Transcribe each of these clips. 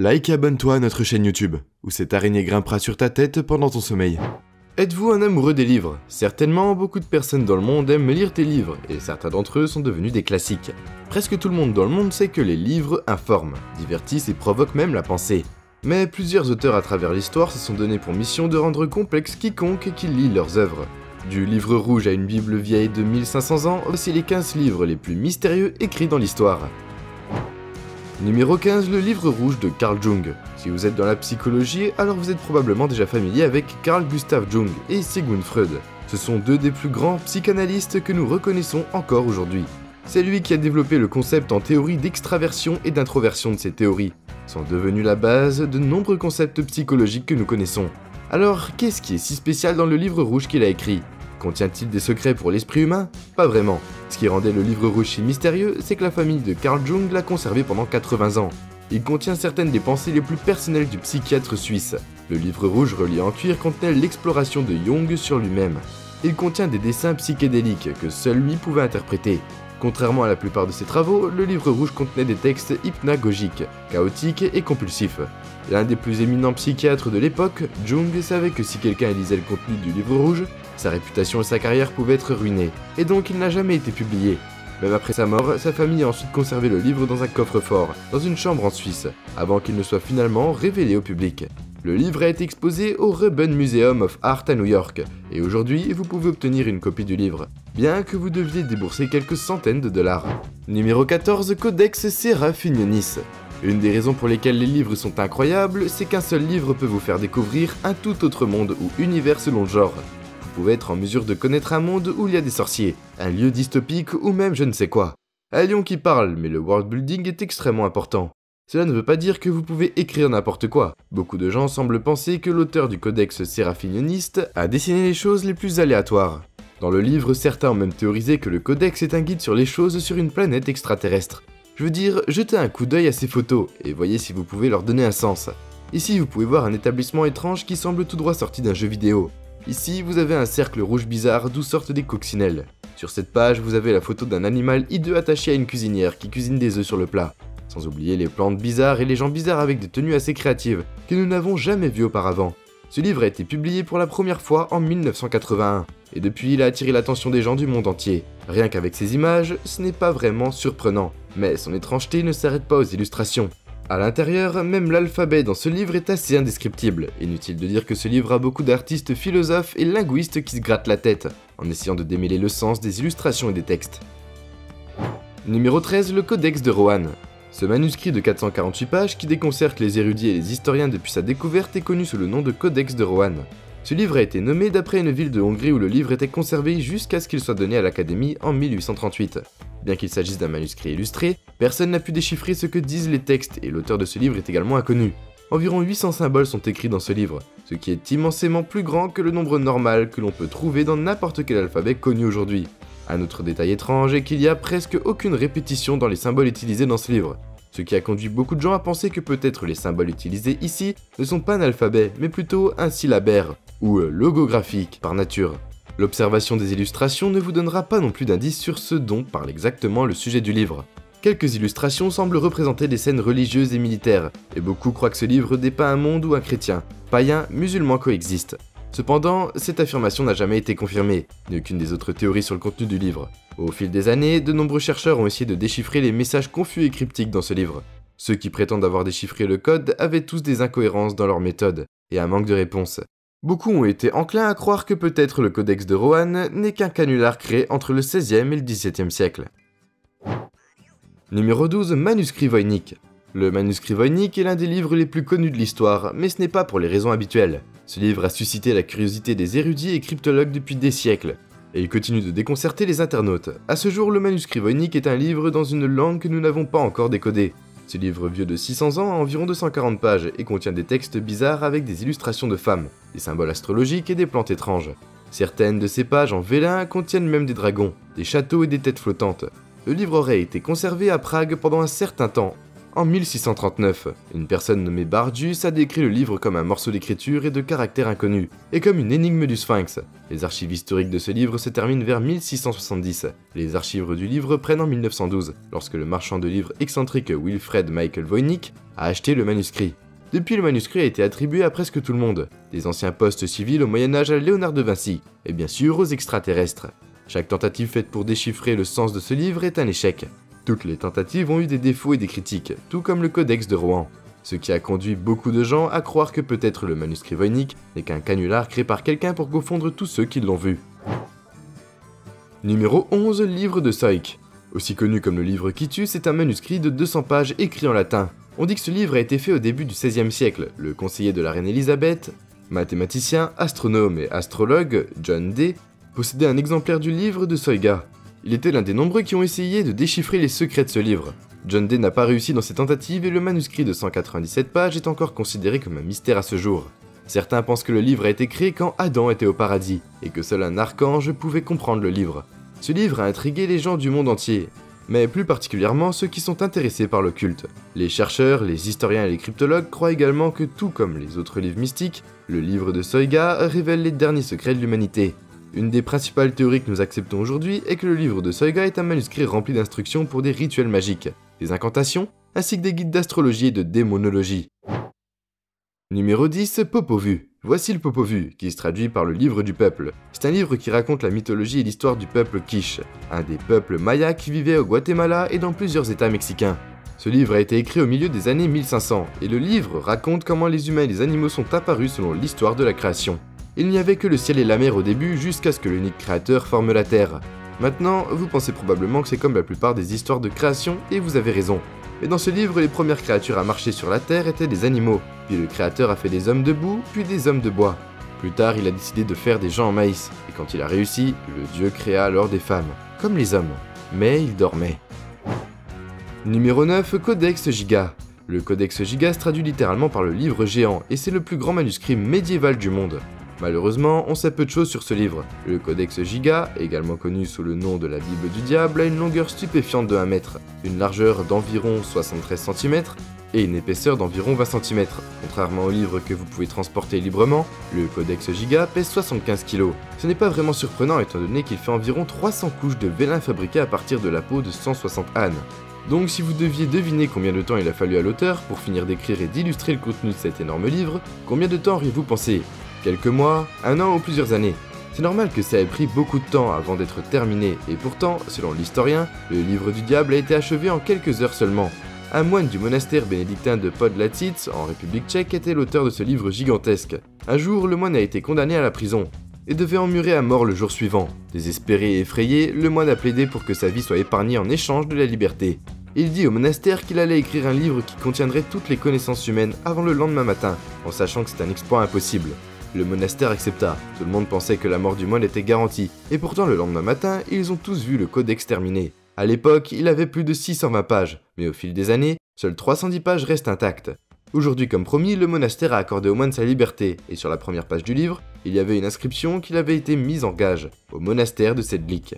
Like et abonne-toi à notre chaîne YouTube, où cette araignée grimpera sur ta tête pendant ton sommeil. Êtes-vous un amoureux des livres? Certainement, beaucoup de personnes dans le monde aiment lire des livres, et certains d'entre eux sont devenus des classiques. Presque tout le monde dans le monde sait que les livres informent, divertissent et provoquent même la pensée. Mais plusieurs auteurs à travers l'histoire se sont donné pour mission de rendre complexe quiconque qui lit leurs œuvres. Du livre rouge à une bible vieille de 1500 ans, voici les 15 livres les plus mystérieux écrits dans l'histoire. Numéro 15, le livre rouge de Carl Jung. Si vous êtes dans la psychologie, alors vous êtes probablement déjà familier avec Carl Gustav Jung et Sigmund Freud. Ce sont deux des plus grands psychanalystes que nous reconnaissons encore aujourd'hui. C'est lui qui a développé le concept en théorie d'extraversion et d'introversion de ces théories, sont devenus la base de nombreux concepts psychologiques que nous connaissons. Alors, qu'est-ce qui est si spécial dans le livre rouge qu'il a écrit? Contient-il des secrets pour l'esprit humain? Pas vraiment. Ce qui rendait le livre rouge si mystérieux, c'est que la famille de Carl Jung l'a conservé pendant 80 ans. Il contient certaines des pensées les plus personnelles du psychiatre suisse. Le livre rouge relié en cuir contenait l'exploration de Jung sur lui-même. Il contient des dessins psychédéliques que seul lui pouvait interpréter. Contrairement à la plupart de ses travaux, le livre rouge contenait des textes hypnagogiques, chaotiques et compulsifs. L'un des plus éminents psychiatres de l'époque, Jung savait que si quelqu'un lisait le contenu du livre rouge, sa réputation et sa carrière pouvaient être ruinées, et donc il n'a jamais été publié. Même après sa mort, sa famille a ensuite conservé le livre dans un coffre-fort, dans une chambre en Suisse, avant qu'il ne soit finalement révélé au public. Le livre a été exposé au Reuben Museum of Art à New York, et aujourd'hui vous pouvez obtenir une copie du livre, bien que vous deviez débourser quelques centaines de dollars. Numéro 14, Codex Seraphinonis. Une des raisons pour lesquelles les livres sont incroyables, c'est qu'un seul livre peut vous faire découvrir un tout autre monde ou univers selon le genre. Vous pouvez être en mesure de connaître un monde où il y a des sorciers, un lieu dystopique ou même je ne sais quoi. Un lion qui parle, mais le world building est extrêmement important. Cela ne veut pas dire que vous pouvez écrire n'importe quoi. Beaucoup de gens semblent penser que l'auteur du Codex Seraphinonis a dessiné les choses les plus aléatoires. Dans le livre, certains ont même théorisé que le Codex est un guide sur les choses sur une planète extraterrestre. Je veux dire, jetez un coup d'œil à ces photos et voyez si vous pouvez leur donner un sens. Ici, vous pouvez voir un établissement étrange qui semble tout droit sorti d'un jeu vidéo. Ici, vous avez un cercle rouge bizarre d'où sortent des coccinelles. Sur cette page, vous avez la photo d'un animal hideux attaché à une cuisinière qui cuisine des œufs sur le plat. Sans oublier les plantes bizarres et les gens bizarres avec des tenues assez créatives que nous n'avons jamais vues auparavant. Ce livre a été publié pour la première fois en 1981, et depuis il a attiré l'attention des gens du monde entier. Rien qu'avec ces images, ce n'est pas vraiment surprenant, mais son étrangeté ne s'arrête pas aux illustrations. À l'intérieur, même l'alphabet dans ce livre est assez indescriptible. Inutile de dire que ce livre a beaucoup d'artistes philosophes et linguistes qui se grattent la tête, en essayant de démêler le sens des illustrations et des textes. Numéro 13, le Codex de Rohan. Ce manuscrit de 448 pages qui déconcerte les érudits et les historiens depuis sa découverte est connu sous le nom de Codex de Rohan. Ce livre a été nommé d'après une ville de Hongrie où le livre était conservé jusqu'à ce qu'il soit donné à l'Académie en 1838. Bien qu'il s'agisse d'un manuscrit illustré, personne n'a pu déchiffrer ce que disent les textes et l'auteur de ce livre est également inconnu. Environ 800 symboles sont écrits dans ce livre, ce qui est immensément plus grand que le nombre normal que l'on peut trouver dans n'importe quel alphabet connu aujourd'hui. Un autre détail étrange est qu'il n'y a presque aucune répétition dans les symboles utilisés dans ce livre, ce qui a conduit beaucoup de gens à penser que peut-être les symboles utilisés ici ne sont pas un alphabet, mais plutôt un syllabaire, ou logographique par nature. L'observation des illustrations ne vous donnera pas non plus d'indices sur ce dont parle exactement le sujet du livre. Quelques illustrations semblent représenter des scènes religieuses et militaires, et beaucoup croient que ce livre dépeint un monde où un chrétien, païen, musulman coexistent. Cependant, cette affirmation n'a jamais été confirmée, ni aucune des autres théories sur le contenu du livre. Au fil des années, de nombreux chercheurs ont essayé de déchiffrer les messages confus et cryptiques dans ce livre. Ceux qui prétendent avoir déchiffré le code avaient tous des incohérences dans leur méthode, et un manque de réponses. Beaucoup ont été enclins à croire que peut-être le Codex de Rohan n'est qu'un canular créé entre le XVIe et le XVIIe siècle. Numéro 12, Manuscrit Voynich. Le manuscrit Voynich est l'un des livres les plus connus de l'histoire, mais ce n'est pas pour les raisons habituelles. Ce livre a suscité la curiosité des érudits et cryptologues depuis des siècles, et il continue de déconcerter les internautes. À ce jour, le manuscrit Voynich est un livre dans une langue que nous n'avons pas encore décodée. Ce livre vieux de 600 ans a environ 240 pages et contient des textes bizarres avec des illustrations de femmes, des symboles astrologiques et des plantes étranges. Certaines de ces pages en vélin contiennent même des dragons, des châteaux et des têtes flottantes. Le livre aurait été conservé à Prague pendant un certain temps, En 1639, une personne nommée Bargius a décrit le livre comme un morceau d'écriture et de caractère inconnu, et comme une énigme du Sphinx. Les archives historiques de ce livre se terminent vers 1670. Les archives du livre prennent en 1912, lorsque le marchand de livres excentrique Wilfred Michael Voynich a acheté le manuscrit. Depuis, le manuscrit a été attribué à presque tout le monde, des anciens postes civils au Moyen-Âge à Léonard de Vinci, et bien sûr aux extraterrestres. Chaque tentative faite pour déchiffrer le sens de ce livre est un échec. Toutes les tentatives ont eu des défauts et des critiques, tout comme le Codex de Rohan, ce qui a conduit beaucoup de gens à croire que peut-être le manuscrit Voynich n'est qu'un canular créé par quelqu'un pour confondre tous ceux qui l'ont vu. Numéro 11, livre de Soik. Aussi connu comme le livre qui tue, c'est un manuscrit de 200 pages écrit en latin. On dit que ce livre a été fait au début du XVIe siècle. Le conseiller de la reine Elisabeth, mathématicien, astronome et astrologue, John Dee, possédait un exemplaire du livre de Soiga. Il était l'un des nombreux qui ont essayé de déchiffrer les secrets de ce livre. John Dee n'a pas réussi dans ses tentatives et le manuscrit de 197 pages est encore considéré comme un mystère à ce jour. Certains pensent que le livre a été créé quand Adam était au paradis, et que seul un archange pouvait comprendre le livre. Ce livre a intrigué les gens du monde entier, mais plus particulièrement ceux qui sont intéressés par l'occulte. Les chercheurs, les historiens et les cryptologues croient également que tout comme les autres livres mystiques, le livre de Soiga révèle les derniers secrets de l'humanité. Une des principales théories que nous acceptons aujourd'hui est que le livre de Soiga est un manuscrit rempli d'instructions pour des rituels magiques, des incantations, ainsi que des guides d'astrologie et de démonologie. Numéro 10, Popovu. Voici le Popovu, qui se traduit par le livre du peuple. C'est un livre qui raconte la mythologie et l'histoire du peuple Quiche, un des peuples mayas qui vivait au Guatemala et dans plusieurs états mexicains. Ce livre a été écrit au milieu des années 1500, et le livre raconte comment les humains et les animaux sont apparus selon l'histoire de la création. Il n'y avait que le ciel et la mer au début jusqu'à ce que l'unique créateur forme la terre. Maintenant, vous pensez probablement que c'est comme la plupart des histoires de création, et vous avez raison. Mais dans ce livre, les premières créatures à marcher sur la terre étaient des animaux, puis le créateur a fait des hommes de boue, puis des hommes de bois. Plus tard, il a décidé de faire des gens en maïs, et quand il a réussi, le dieu créa alors des femmes, comme les hommes. Mais il dormait. Numéro 9, Codex Giga. Le Codex Giga se traduit littéralement par le livre géant, et c'est le plus grand manuscrit médiéval du monde. Malheureusement, on sait peu de choses sur ce livre. Le Codex Giga, également connu sous le nom de la Bible du Diable, a une longueur stupéfiante de 1 mètre, une largeur d'environ 73 cm et une épaisseur d'environ 20 cm. Contrairement au livre que vous pouvez transporter librement, le Codex Giga pèse 75 kg. Ce n'est pas vraiment surprenant étant donné qu'il fait environ 300 couches de vélin fabriquées à partir de la peau de 160 ânes. Donc si vous deviez deviner combien de temps il a fallu à l'auteur pour finir d'écrire et d'illustrer le contenu de cet énorme livre, combien de temps auriez-vous pensé ? Quelques mois, un an ou plusieurs années. C'est normal que ça ait pris beaucoup de temps avant d'être terminé, et pourtant, selon l'historien, le livre du diable a été achevé en quelques heures seulement. Un moine du monastère bénédictin de Podlacice, en République tchèque, était l'auteur de ce livre gigantesque. Un jour, le moine a été condamné à la prison, et devait emmurer à mort le jour suivant. Désespéré et effrayé, le moine a plaidé pour que sa vie soit épargnée en échange de la liberté. Il dit au monastère qu'il allait écrire un livre qui contiendrait toutes les connaissances humaines avant le lendemain matin, en sachant que c'est un exploit impossible. Le monastère accepta, tout le monde pensait que la mort du moine était garantie, et pourtant le lendemain matin, ils ont tous vu le codex terminé. À l'époque, il avait plus de 620 pages, mais au fil des années, seules 310 pages restent intactes. Aujourd'hui, comme promis, le monastère a accordé au moine sa liberté, et sur la première page du livre, il y avait une inscription qu'il avait été mise en gage, au monastère de Sedlik.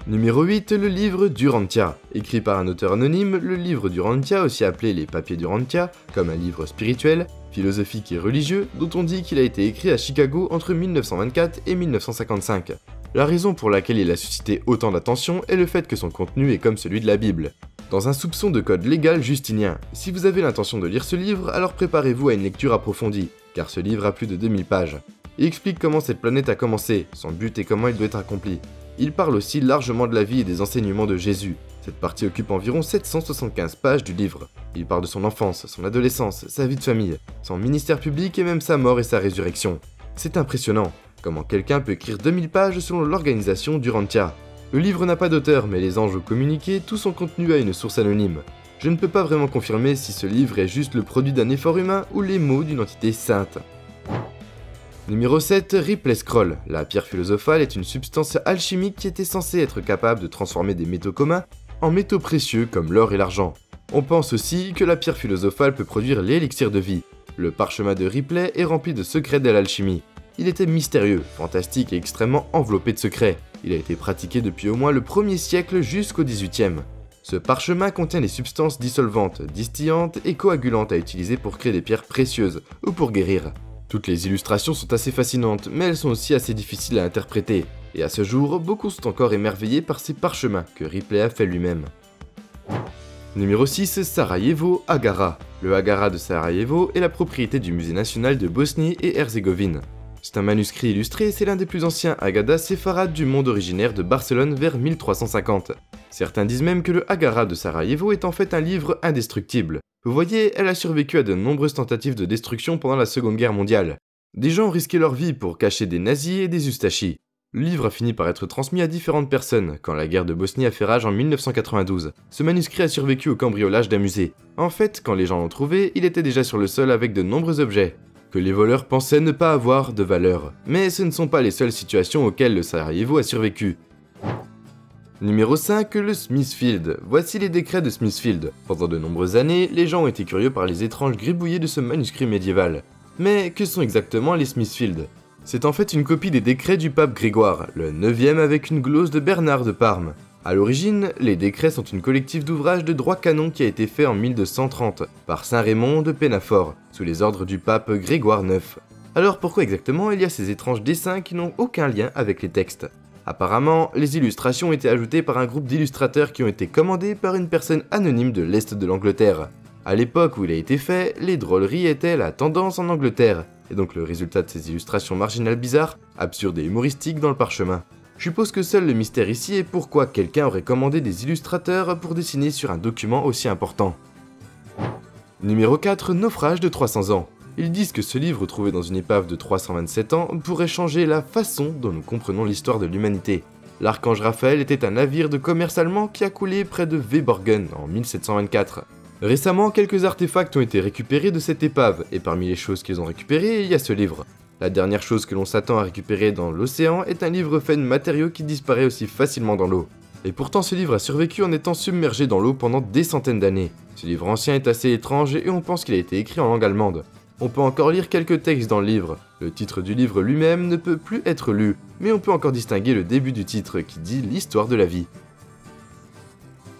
Numéro 8, le livre d'Urantia. Écrit par un auteur anonyme, le livre d'Urantia, aussi appelé les papiers d'Urantia, comme un livre spirituel, philosophique et religieux, dont on dit qu'il a été écrit à Chicago entre 1924 et 1955. La raison pour laquelle il a suscité autant d'attention est le fait que son contenu est comme celui de la Bible. Dans un soupçon de code légal justinien, si vous avez l'intention de lire ce livre, alors préparez-vous à une lecture approfondie, car ce livre a plus de 2000 pages. Il explique comment cette planète a commencé, son but et comment il doit être accompli. Il parle aussi largement de la vie et des enseignements de Jésus. Cette partie occupe environ 775 pages du livre. Il parle de son enfance, son adolescence, sa vie de famille, son ministère public et même sa mort et sa résurrection. C'est impressionnant, comment quelqu'un peut écrire 2000 pages selon l'organisation d'Urantia. Le livre n'a pas d'auteur, mais les anges ont communiqué tout son contenu à une source anonyme. Je ne peux pas vraiment confirmer si ce livre est juste le produit d'un effort humain ou les mots d'une entité sainte. Numéro 7, Ripley Scroll. La pierre philosophale est une substance alchimique qui était censée être capable de transformer des métaux communs en métaux précieux comme l'or et l'argent. On pense aussi que la pierre philosophale peut produire l'élixir de vie. Le parchemin de Ripley est rempli de secrets de l'alchimie. Il était mystérieux, fantastique et extrêmement enveloppé de secrets. Il a été pratiqué depuis au moins le 1er siècle jusqu'au 18e. Ce parchemin contient les substances dissolvantes, distillantes et coagulantes à utiliser pour créer des pierres précieuses ou pour guérir. Toutes les illustrations sont assez fascinantes, mais elles sont aussi assez difficiles à interpréter. Et à ce jour, beaucoup sont encore émerveillés par ces parchemins que Ripley a fait lui-même. Numéro 6, Sarajevo Agara. Le Agara de Sarajevo est la propriété du Musée national de Bosnie et Herzégovine. C'est un manuscrit illustré et c'est l'un des plus anciens Agadas séfarades du monde originaire de Barcelone vers 1350. Certains disent même que le Agara de Sarajevo est en fait un livre indestructible. Vous voyez, elle a survécu à de nombreuses tentatives de destruction pendant la Seconde Guerre mondiale. Des gens ont risqué leur vie pour cacher des nazis et des Ustachis. Le livre a fini par être transmis à différentes personnes quand la guerre de Bosnie a fait rage en 1992. Ce manuscrit a survécu au cambriolage d'un musée. En fait, quand les gens l'ont trouvé, il était déjà sur le sol avec de nombreux objets que les voleurs pensaient ne pas avoir de valeur. Mais ce ne sont pas les seules situations auxquelles le Sarajevo a survécu. Numéro 5, le Smithfield. Voici les décrets de Smithfield. Pendant de nombreuses années, les gens ont été curieux par les étranges gribouillis de ce manuscrit médiéval. Mais que sont exactement les Smithfield ? C'est en fait une copie des décrets du pape Grégoire, le 9e avec une glose de Bernard de Parme. A l'origine, les décrets sont une collective d'ouvrages de droit canon qui a été fait en 1230 par Saint Raymond de Pennafort, sous les ordres du pape Grégoire IX. Alors pourquoi exactement il y a ces étranges dessins qui n'ont aucun lien avec les textes ? Apparemment, les illustrations ont été ajoutées par un groupe d'illustrateurs qui ont été commandés par une personne anonyme de l'Est de l'Angleterre. À l'époque où il a été fait, les drôleries étaient la tendance en Angleterre, et donc le résultat de ces illustrations marginales bizarres, absurdes et humoristiques dans le parchemin. Je suppose que seul le mystère ici est pourquoi quelqu'un aurait commandé des illustrateurs pour dessiner sur un document aussi important. Numéro 4, Naufrage de 300 ans. Ils disent que ce livre trouvé dans une épave de 327 ans pourrait changer la façon dont nous comprenons l'histoire de l'humanité. L'Archange Raphaël était un navire de commerce allemand qui a coulé près de Weborgen en 1724. Récemment, quelques artefacts ont été récupérés de cette épave, et parmi les choses qu'ils ont récupérées, il y a ce livre. La dernière chose que l'on s'attend à récupérer dans l'océan est un livre fait de matériaux qui disparaît aussi facilement dans l'eau. Et pourtant ce livre a survécu en étant submergé dans l'eau pendant des centaines d'années. Ce livre ancien est assez étrange et on pense qu'il a été écrit en langue allemande. On peut encore lire quelques textes dans le livre. Le titre du livre lui-même ne peut plus être lu, mais on peut encore distinguer le début du titre qui dit l'histoire de la vie.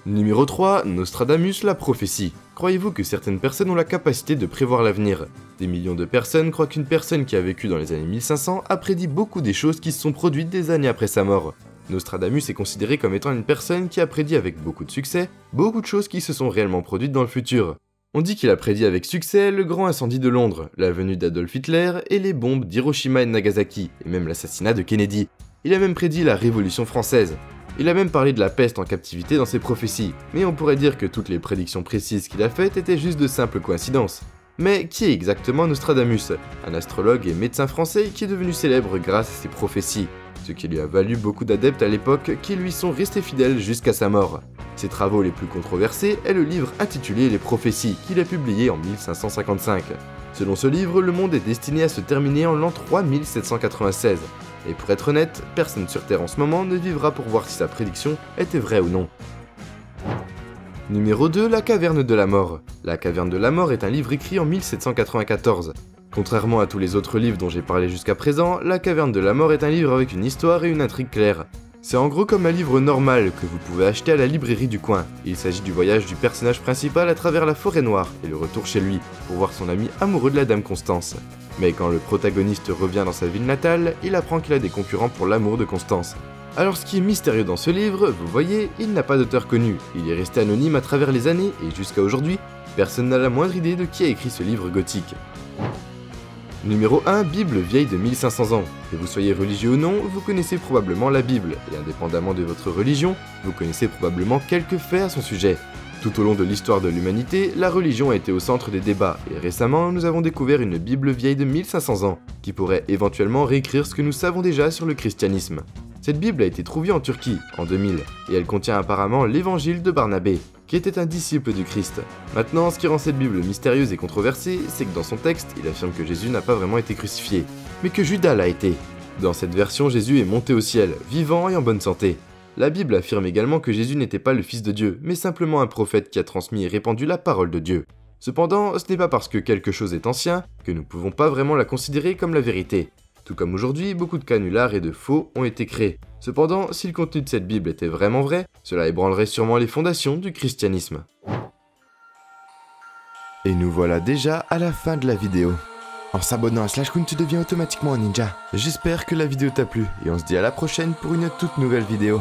Numéro 3, Nostradamus, la prophétie. Croyez-vous que certaines personnes ont la capacité de prévoir l'avenir ? Des millions de personnes croient qu'une personne qui a vécu dans les années 1500 a prédit beaucoup des choses qui se sont produites des années après sa mort. Nostradamus est considéré comme étant une personne qui a prédit avec beaucoup de succès, beaucoup de choses qui se sont réellement produites dans le futur. On dit qu'il a prédit avec succès le grand incendie de Londres, la venue d'Adolf Hitler et les bombes d'Hiroshima et de Nagasaki, et même l'assassinat de Kennedy. Il a même prédit la Révolution française. Il a même parlé de la peste en captivité dans ses prophéties, mais on pourrait dire que toutes les prédictions précises qu'il a faites étaient juste de simples coïncidences. Mais qui est exactement Nostradamus ? Un astrologue et médecin français qui est devenu célèbre grâce à ses prophéties, ce qui lui a valu beaucoup d'adeptes à l'époque qui lui sont restés fidèles jusqu'à sa mort. Ses travaux les plus controversés est le livre intitulé Les Prophéties, qu'il a publié en 1555. Selon ce livre, le monde est destiné à se terminer en l'an 3796. Et pour être honnête, personne sur Terre en ce moment ne vivra pour voir si sa prédiction était vraie ou non. Numéro 2, La Caverne de la Mort. La Caverne de la Mort est un livre écrit en 1794. Contrairement à tous les autres livres dont j'ai parlé jusqu'à présent, La Caverne de la Mort est un livre avec une histoire et une intrigue claire. C'est en gros comme un livre normal que vous pouvez acheter à la librairie du coin. Il s'agit du voyage du personnage principal à travers la forêt noire et le retour chez lui pour voir son ami amoureux de la dame Constance. Mais quand le protagoniste revient dans sa ville natale, il apprend qu'il a des concurrents pour l'amour de Constance. Alors ce qui est mystérieux dans ce livre, vous voyez, il n'a pas d'auteur connu, il est resté anonyme à travers les années et jusqu'à aujourd'hui, personne n'a la moindre idée de qui a écrit ce livre gothique. Numéro 1, Bible vieille de 1500 ans. Que vous soyez religieux ou non, vous connaissez probablement la Bible, et indépendamment de votre religion, vous connaissez probablement quelques faits à son sujet. Tout au long de l'histoire de l'humanité, la religion a été au centre des débats, et récemment, nous avons découvert une Bible vieille de 1500 ans, qui pourrait éventuellement réécrire ce que nous savons déjà sur le christianisme. Cette Bible a été trouvée en Turquie, en 2000, et elle contient apparemment l'évangile de Barnabé, qui était un disciple du Christ. Maintenant, ce qui rend cette Bible mystérieuse et controversée, c'est que dans son texte, il affirme que Jésus n'a pas vraiment été crucifié, mais que Judas l'a été. Dans cette version, Jésus est monté au ciel, vivant et en bonne santé. La Bible affirme également que Jésus n'était pas le fils de Dieu, mais simplement un prophète qui a transmis et répandu la parole de Dieu. Cependant, ce n'est pas parce que quelque chose est ancien que nous ne pouvons pas vraiment la considérer comme la vérité. Tout comme aujourd'hui, beaucoup de canulars et de faux ont été créés. Cependant, si le contenu de cette Bible était vraiment vrai, cela ébranlerait sûrement les fondations du christianisme. Et nous voilà déjà à la fin de la vidéo. En s'abonnant à Slashcoon, tu deviens automatiquement un ninja. J'espère que la vidéo t'a plu et on se dit à la prochaine pour une toute nouvelle vidéo.